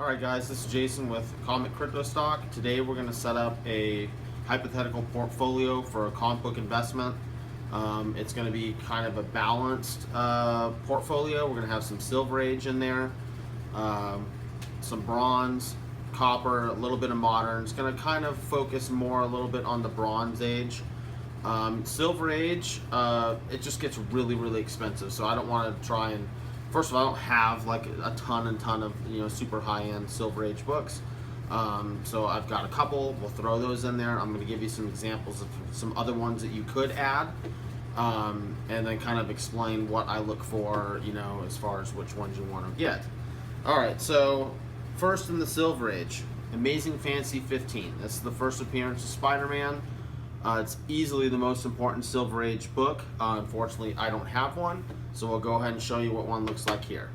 Alright guys, this is Jason with ComicCryptoStock. Today we're going to set up a hypothetical portfolio for a comic book investment. It's going to be kind of a balanced portfolio. We're going to have some Silver Age in there, some Bronze, Copper, a little bit of Modern. It's going to kind of focus more a little bit on the Bronze Age. Silver Age, it just gets really expensive, so I don't want to try and... First of all, I don't have like a ton of super high-end Silver Age books, so I've got a couple. We'll throw those in there. I'm going to give you some examples of some other ones that you could add, and then kind of explain what I look for, as far as which ones you want to get. All right, so first in the Silver Age, Amazing Fantasy 15. This is the first appearance of Spiderman. It's easily the most important Silver Age book. Unfortunately, I don't have one, so we'll go ahead and show you what one looks like here.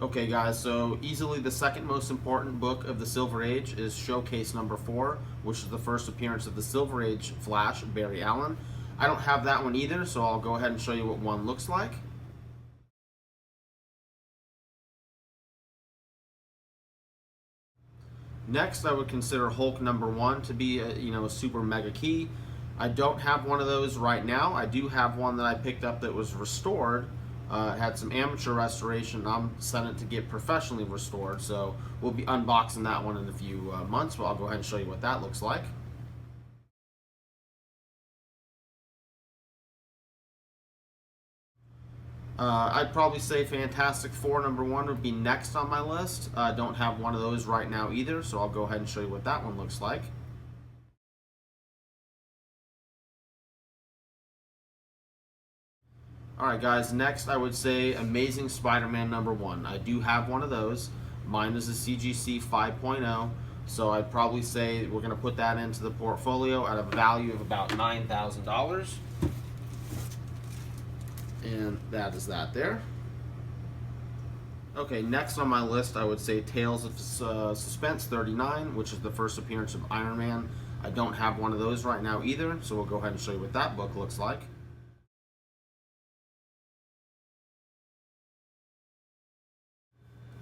Okay guys, so easily the second most important book of the Silver Age is Showcase number 4, which is the first appearance of the Silver Age Flash, Barry Allen. I don't have that one either, so I'll go ahead and show you what one looks like. Next, I would consider Hulk number 1 to be a super mega key. I don't have one of those right now. I do have one that I picked up that was restored. It had some amateur restoration. I'm sent it to get professionally restored, so we'll be unboxing that one in a few months, but I'll go ahead and show you what that looks like. I'd probably say Fantastic Four number 1 would be next on my list. I don't have one of those right now either, so I'll go ahead and show you what that one looks like. Alright guys, next I would say Amazing Spider-Man number 1. I do have one of those. Mine is a CGC 5.0, so I'd probably say we're going to put that into the portfolio at a value of about $9,000. And that is that there. Okay, next on my list I would say Tales of Suspense 39, which is the first appearance of Iron Man. I don't have one of those right now either, so we'll go ahead and show you what that book looks like.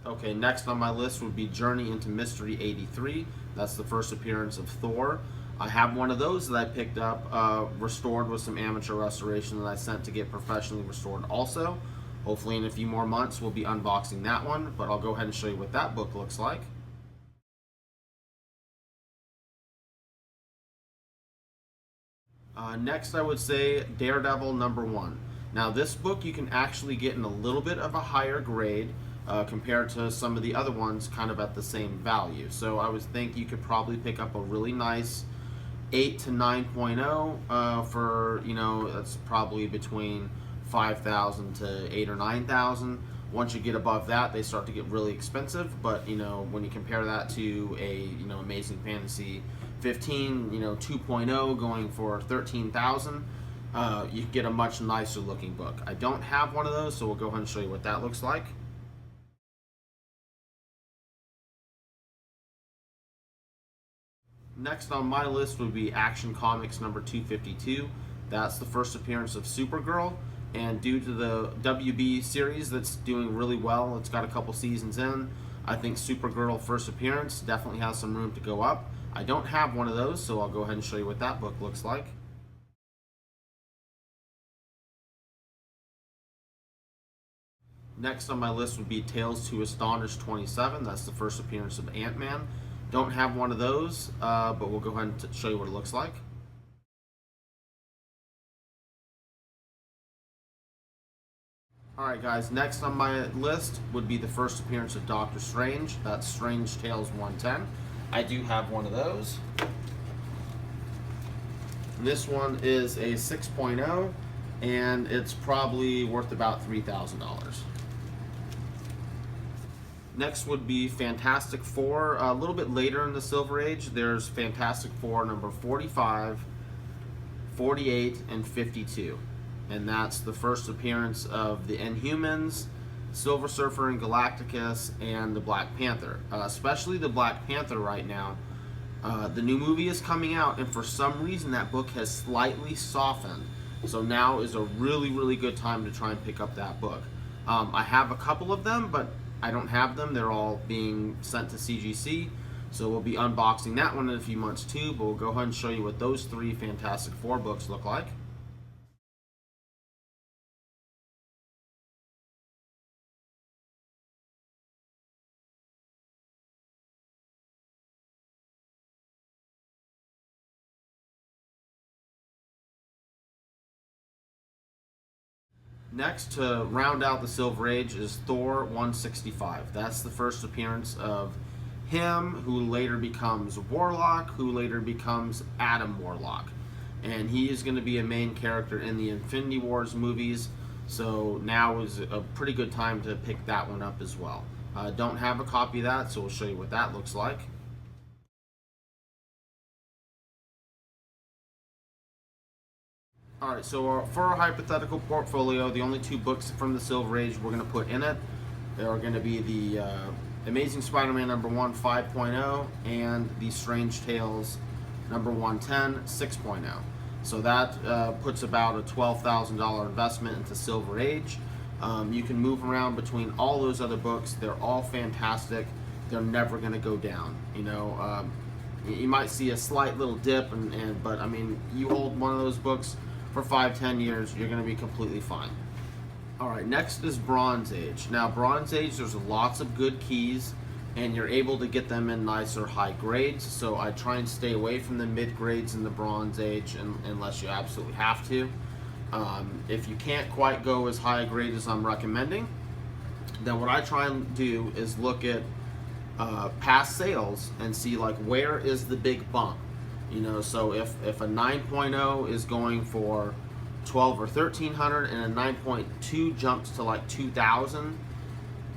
Okay, next on my list would be Journey into Mystery 83. That's the first appearance of Thor. I have one of those that I picked up, restored with some amateur restoration that I sent to get professionally restored also. Hopefully in a few more months we'll be unboxing that one, but I'll go ahead and show you what that book looks like. Next I would say Daredevil number 1. Now this book you can actually get in a little bit of a higher grade compared to some of the other ones kind of at the same value. So I would think you could probably pick up a really nice 8 to 9.0 for, that's probably between 5,000 to 8 or 9,000. Once you get above that, they start to get really expensive, but when you compare that to a Amazing Fantasy 15, 2.0 going for 13,000, you get a much nicer looking book. I don't have one of those, so we'll go ahead and show you what that looks like. Next on my list would be Action Comics number 252. That's the first appearance of Supergirl, and due to the WB series that's doing really well, it's got a couple seasons in, I think Supergirl first appearance definitely has some room to go up. I don't have one of those, so I'll go ahead and show you what that book looks like. Next on my list would be Tales to Astonish 27. That's the first appearance of Ant-Man. Don't have one of those, but we'll go ahead and show you what it looks like. Alright guys, next on my list would be the first appearance of Doctor Strange. That's Strange Tales 110. I do have one of those. This one is a 6.0, and it's probably worth about $3,000. Next would be Fantastic Four. A little bit later in the Silver Age, there's Fantastic Four number 45, 48, and 52. And that's the first appearance of the Inhumans, Silver Surfer and Galacticus, and the Black Panther. Especially the Black Panther right now. The new movie is coming out, and for some reason that book has slightly softened. So now is a really good time to try and pick up that book. I have a couple of them, but I don't have them. They're all being sent to CGC. So we'll be unboxing that one in a few months too, but we'll go ahead and show you what those 3 Fantastic Four books look like. Next, to round out the Silver Age, is Thor 165. That's the first appearance of him, who later becomes Warlock, who later becomes Adam Warlock. And he is going to be a main character in the Infinity Wars movies, so now is a pretty good time to pick that one up as well. Don't have a copy of that, so we'll show you what that looks like. Alright, so for our hypothetical portfolio, the only 2 books from the Silver Age we're going to put in it, they are going to be the Amazing Spider-Man #1 5.0 and the Strange Tales #110 6.0. So that puts about a $12,000 investment into Silver Age. You can move around between all those other books. They're all fantastic. They're never going to go down. You know, you might see a slight little dip, but I mean, you hold one of those books for 5-10 years, you're going to be completely fine. Alright, next is Bronze Age. Now, Bronze Age, there's lots of good keys, and you're able to get them in nicer high grades, so I try and stay away from the mid grades in the Bronze Age unless you absolutely have to. If you can't quite go as high a grade as I'm recommending, then what I try and do is look at past sales and see, like, where is the big bump. You know, so if a 9.0 is going for 12 or 1300 and a 9.2 jumps to like 2000,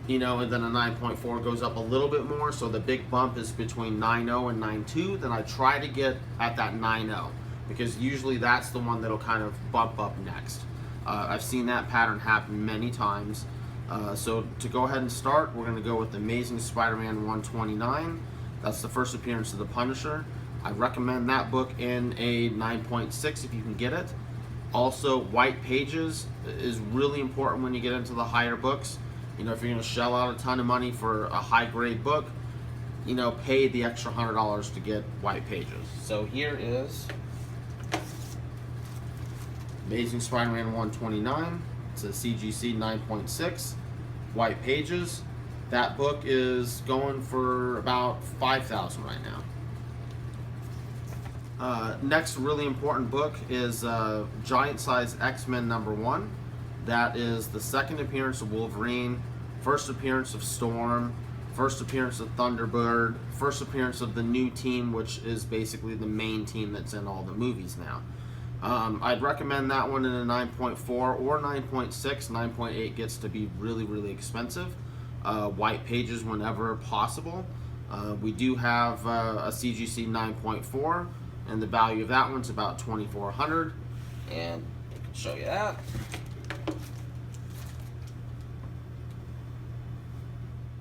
you know, and then a 9.4 goes up a little bit more, so the big bump is between 9.0 and 9.2, then I try to get at that 9.0, because usually that's the one that'll kind of bump up next. I've seen that pattern happen many times. So to go ahead and start, we're going to go with Amazing Spider-Man 129. That's the first appearance of the Punisher. I recommend that book in a 9.6 if you can get it. Also, white pages is really important when you get into the higher books. You know, if you're going to shell out a ton of money for a high grade book, you know, pay the extra $100 to get white pages. So here is Amazing Spider-Man 129. It's a CGC 9.6, white pages. That book is going for about $5,000 right now. Next really important book is Giant Size X-Men #1. That is the second appearance of Wolverine, first appearance of Storm, first appearance of Thunderbird, first appearance of the new team, which is basically the main team that's in all the movies now. I'd recommend that one in a 9.4 or 9.6. 9.8 gets to be really expensive. White pages whenever possible. We do have a CGC 9.4, and the value of that one's about $2,400, and I can show you that.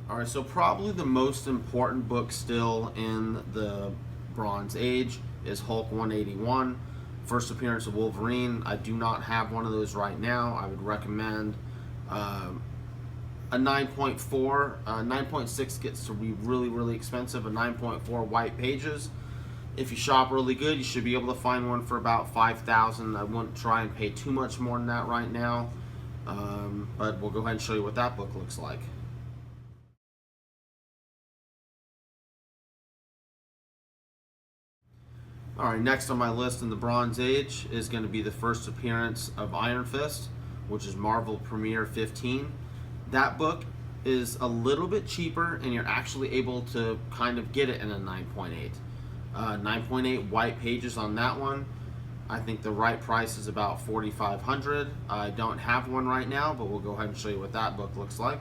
Alright, so probably the most important book still in the Bronze Age is Hulk 181. First appearance of Wolverine. I do not have one of those right now. I would recommend a 9.4. 9.6 gets to be really expensive. A 9.4 white pages. If you shop really good, you should be able to find one for about $5,000. I wouldn't try and pay too much more than that right now. But we'll go ahead and show you what that book looks like. Alright, next on my list in the Bronze Age is going to be the first appearance of Iron Fist, which is Marvel Premiere 15. That book is a little bit cheaper, and you're actually able to kind of get it in a 9.8. 9.8 white pages on that one. I think the right price is about $4,500. I don't have one right now, but we'll go ahead and show you what that book looks like.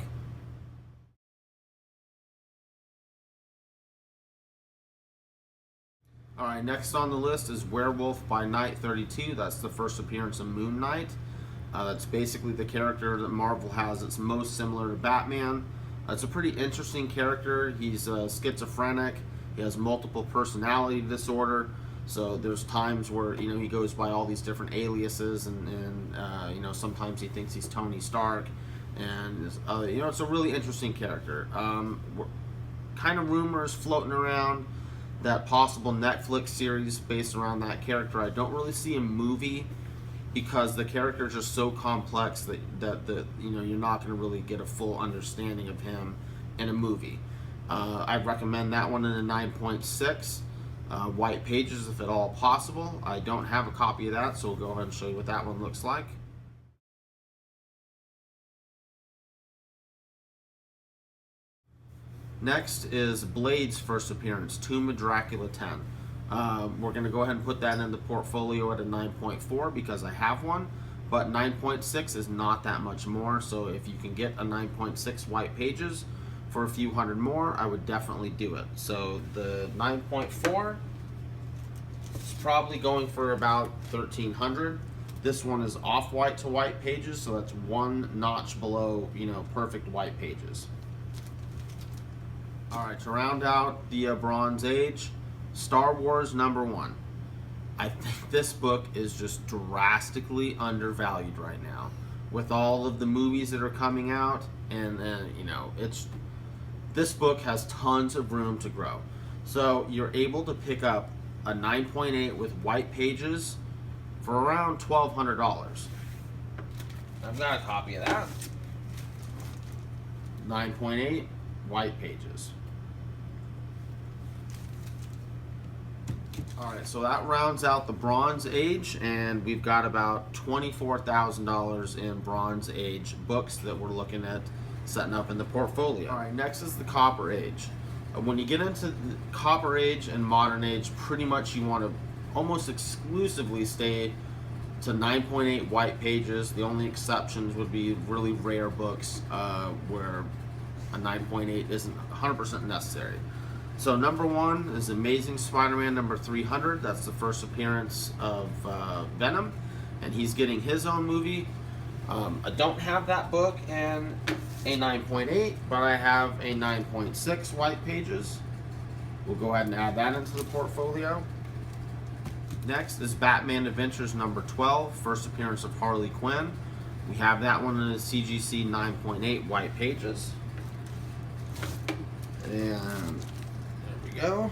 Alright, next on the list is Werewolf by Night 32. That's the first appearance of Moon Knight. That's basically the character that Marvel has that's most similar to Batman. It's a pretty interesting character. He's schizophrenic. He has multiple personality disorder. So there's times where, you know, he goes by all these different aliases, and you know, sometimes he thinks he's Tony Stark, and you know, it's a really interesting character. Kind of rumors floating around that possible Netflix series based around that character. I don't really see a movie because the character is just so complex that you know, you're not going to really get a full understanding of him in a movie. I'd recommend that one in a 9.6 white pages if at all possible. I don't have a copy of that, so we'll go ahead and show you what that one looks like. Next is Blade's first appearance, Tomb of Dracula 10. We're going to go ahead and put that in the portfolio at a 9.4 because I have one, but 9.6 is not that much more, so if you can get a 9.6 white pages for a few hundred more, I would definitely do it. So the 9.4 is probably going for about 1,300. This one is off-white to white pages, so that's one notch below, you know, perfect white pages. All right, to round out the Bronze Age, Star Wars #1. I think this book is just drastically undervalued right now with all of the movies that are coming out, and you know, this book has tons of room to grow. So you're able to pick up a 9.8 with white pages for around $1,200. I've got a copy of that. 9.8 white pages. Alright, so that rounds out the Bronze Age, and we've got about $24,000 in Bronze Age books that we're looking at setting up in the portfolio. Alright, next is the Copper Age. When you get into the Copper Age and Modern Age, pretty much you want to almost exclusively stay to 9.8 white pages. The only exceptions would be really rare books where a 9.8 isn't 100% necessary. So #1 is Amazing Spider-Man #300. That's the first appearance of Venom, and he's getting his own movie. I don't have that book in a 9.8, but I have a 9.6 white pages. We'll go ahead and add that into the portfolio. Next is Batman Adventures #12, first appearance of Harley Quinn. We have that one in a CGC 9.8 white pages. And go.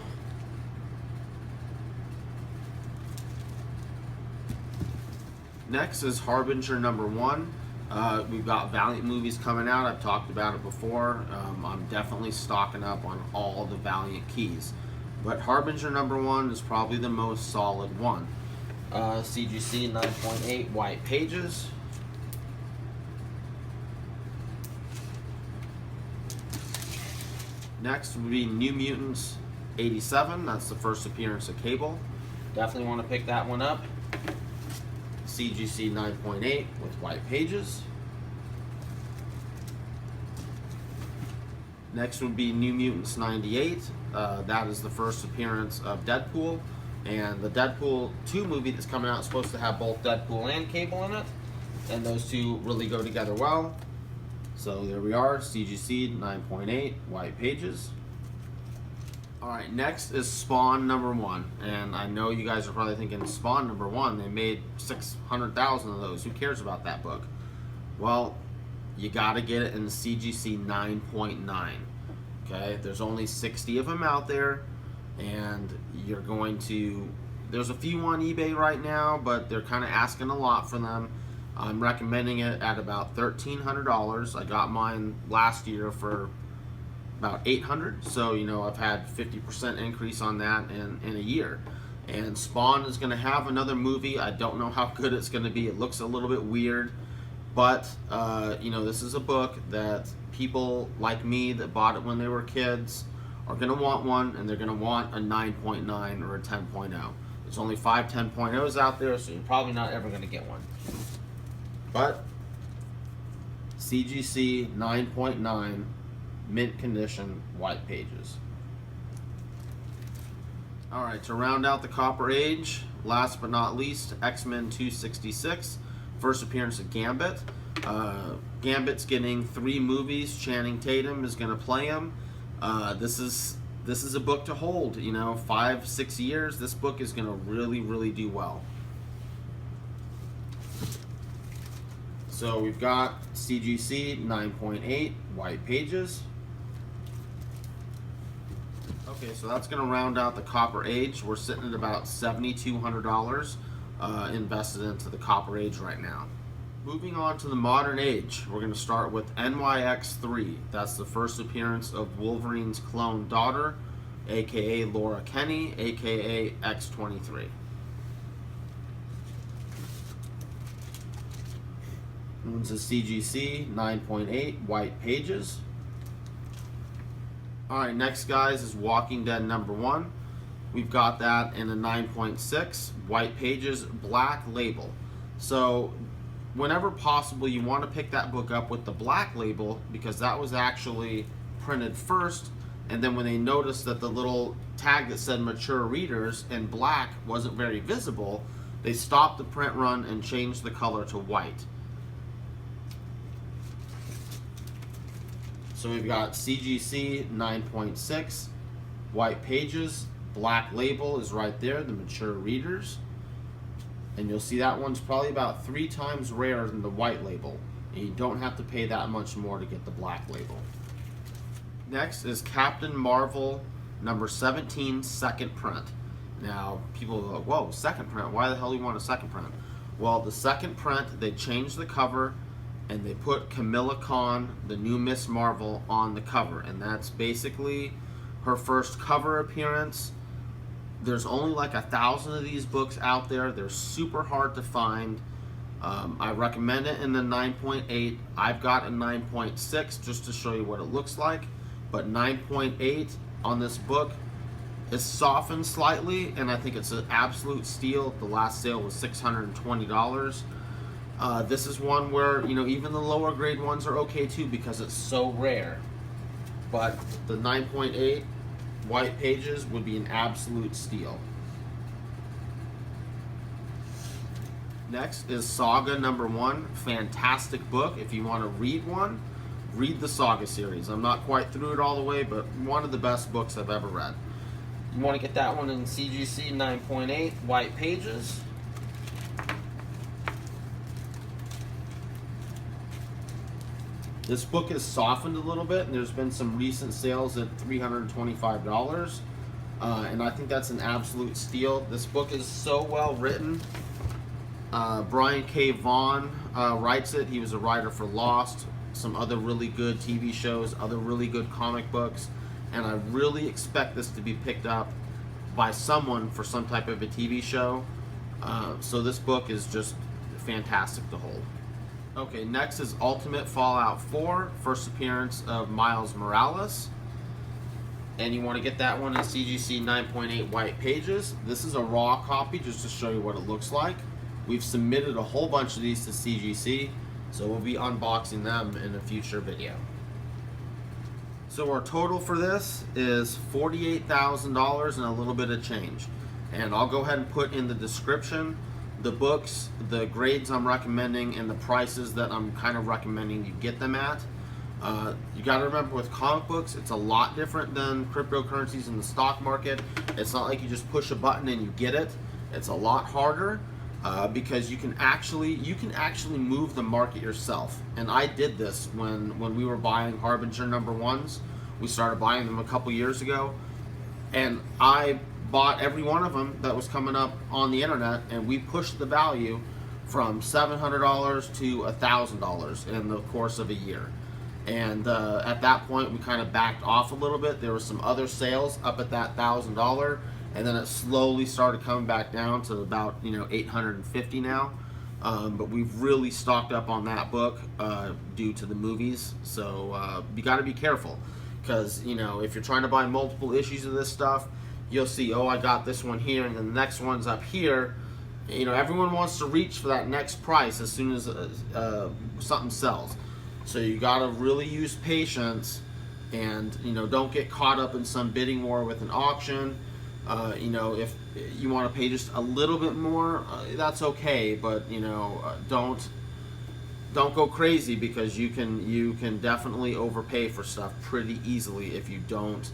Next is Harbinger #1. We've got Valiant movies coming out. I've talked about it before. I'm definitely stocking up on all the Valiant keys. But Harbinger #1 is probably the most solid one. CGC 9.8 white pages. Next would be New Mutants '87. That's the first appearance of Cable. Definitely want to pick that one up. CGC 9.8 with white pages. Next would be New Mutants '98. That is the first appearance of Deadpool. And the Deadpool 2 movie that's coming out is supposed to have both Deadpool and Cable in it. And those two really go together well. So there we are, CGC 9.8 white pages. Alright, next is Spawn #1. And I know you guys are probably thinking, Spawn #1, they made 600,000 of those. Who cares about that book? Well, you gotta get it in the CGC 9.9. Okay, there's only 60 of them out there, and you're going to, there's a few on eBay right now, but they're kind of asking a lot for them. I'm recommending it at about $1,300. I got mine last year for about $800, so you know, I've had 50% increase on that in a year. And Spawn is going to have another movie. I don't know how good it's going to be. It looks a little bit weird, but you know, this is a book that people like me that bought it when they were kids are going to want one, and they're going to want a 9.9 or a 10.0. There's only 5 10.0s out there, so you're probably not ever going to get one. But CGC 9.9 mint condition white pages. Alright, to round out the Copper Age, last but not least, X-Men 266, first appearance of Gambit. Gambit's getting 3 movies. Channing Tatum is going to play him. This is this is a book to hold. 5-6 years, this book is going to really do well. So we've got CGC 9.8 white pages. Okay, so that's going to round out the Copper Age. We're sitting at about $7,200 invested into the Copper Age right now. Moving on to the Modern Age, we're going to start with NYX3. That's the first appearance of Wolverine's clone daughter, aka Laura Kinney, aka X-23. This is CGC 9.8 white pages. Alright, next guys is Walking Dead #1. We've got that in a 9.6 white pages, black label. So whenever possible, you want to pick that book up with the black label, because that was actually printed first, and then when they noticed that the little tag that said mature readers in black wasn't very visible, they stopped the print run and changed the color to white. So we've got CGC 9.6 white pages, black label is right there, the mature readers. And you'll see that one's probably about 3 times rarer than the white label. And you don't have to pay that much more to get the black label. Next is Captain Marvel #17 second print. Now, people are like, whoa, second print? Why the hell do you want a second print? Well, the second print, they changed the cover and they put Kamala Khan, the new Miss Marvel, on the cover. And that's basically her first cover appearance. There's only like 1,000 of these books out there. They're super hard to find. I recommend it in the 9.8. I've got a 9.6 just to show you what it looks like. But 9.8 on this book is softened slightly, and I think it's an absolute steal. The last sale was $620. This is one where, even the lower grade ones are okay too, because it's so rare. But the 9.8 white pages would be an absolute steal. Next is Saga #1. Fantastic book. If you want to read one, read the Saga series. I'm not quite through it all the way, but one of the best books I've ever read. You want to get that one in CGC 9.8 white pages. This book is softened a little bit, and there's been some recent sales at $325, and I think that's an absolute steal. This book is so well written. Brian K. Vaughan writes it. He was a writer for Lost, some other really good TV shows, other really good comic books, and I really expect this to be picked up by someone for some type of a TV show. So this book is just fantastic to hold. Okay, next is Ultimate Fallout 4, first appearance of Miles Morales. And you want to get that one in CGC 9.8 white pages. This is a raw copy just to show you what it looks like. We've submitted a whole bunch of these to CGC, so we'll be unboxing them in a future video. So our total for this is $48,000 and a little bit of change. And I'll go ahead and put in the description the books, the grades I'm recommending, and the prices that I'm kind of recommending you get them at. You got to remember, with comic books, it's a lot different than cryptocurrencies in the stock market. It's not like you just push a button and you get it. It's a lot harder because you can actually move the market yourself. And I did this when we were buying Harbinger #1s. We started buying them a couple years ago, and I bought every one of them that was coming up on the internet, and we pushed the value from $700 to $1,000 in the course of a year. And at that point, we kind of backed off a little bit. There were some other sales up at that $1,000, and then it slowly started coming back down to about $850 now. But we've really stocked up on that book due to the movies. So you got to be careful, because if you're trying to buy multiple issues of this stuff, you'll see, oh, I got this one here, and then the next one's up here. Everyone wants to reach for that next price as soon as something sells. So you gotta really use patience, and don't get caught up in some bidding war with an auction. If you want to pay just a little bit more, that's okay, but don't go crazy, because you can definitely overpay for stuff pretty easily if you don't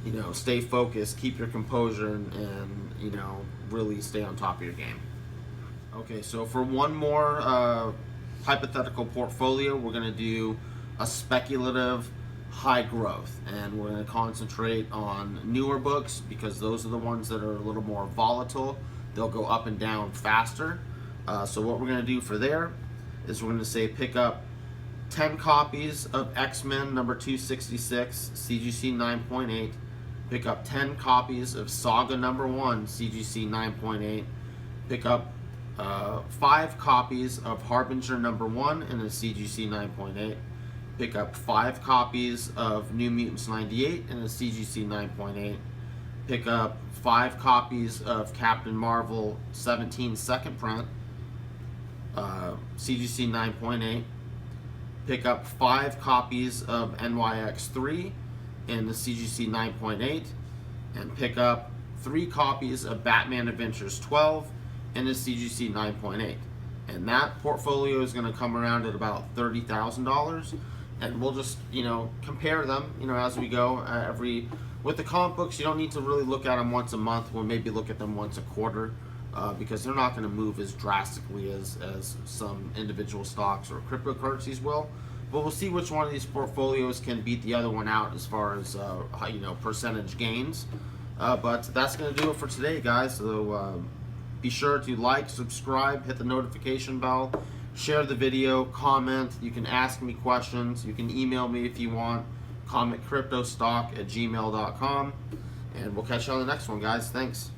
you know, stay focused, keep your composure, and you know, really stay on top of your game. Okay, so for one more hypothetical portfolio, we're going to do a speculative high growth, and we're going to concentrate on newer books because those are the ones that are a little more volatile. They'll go up and down faster. So what we're going to do for there is we're going to say pick up 10 copies of XMen number 266, CGC 9.8. Pick up 10 copies of Saga number 1, CGC 9.8. Pick up 5 copies of Harbinger number 1 in a CGC 9.8. Pick up 5 copies of New Mutants 98 in a CGC 9.8. Pick up 5 copies of Captain Marvel 17 second print, CGC 9.8. Pick up 5 copies of NYX3 in the CGC 9.8. And pick up 3 copies of Batman Adventures 12 in the CGC 9.8. And that portfolio is going to come around at about $30,000. And we'll just, you know, compare them, you know, as we go. With the comic books, you don't need to really look at them once a month. We'll maybe look at them once a quarter because they're not going to move as drastically as some individual stocks or cryptocurrencies will. But we'll see which one of these portfolios can beat the other one out as far as, you know, percentage gains. But that's going to do it for today, guys. So be sure to like, subscribe, hit the notification bell. Share the video, comment, you can ask me questions, you can email me if you want, ComicCryptoStock@gmail.com, and we'll catch you on the next one, guys. Thanks.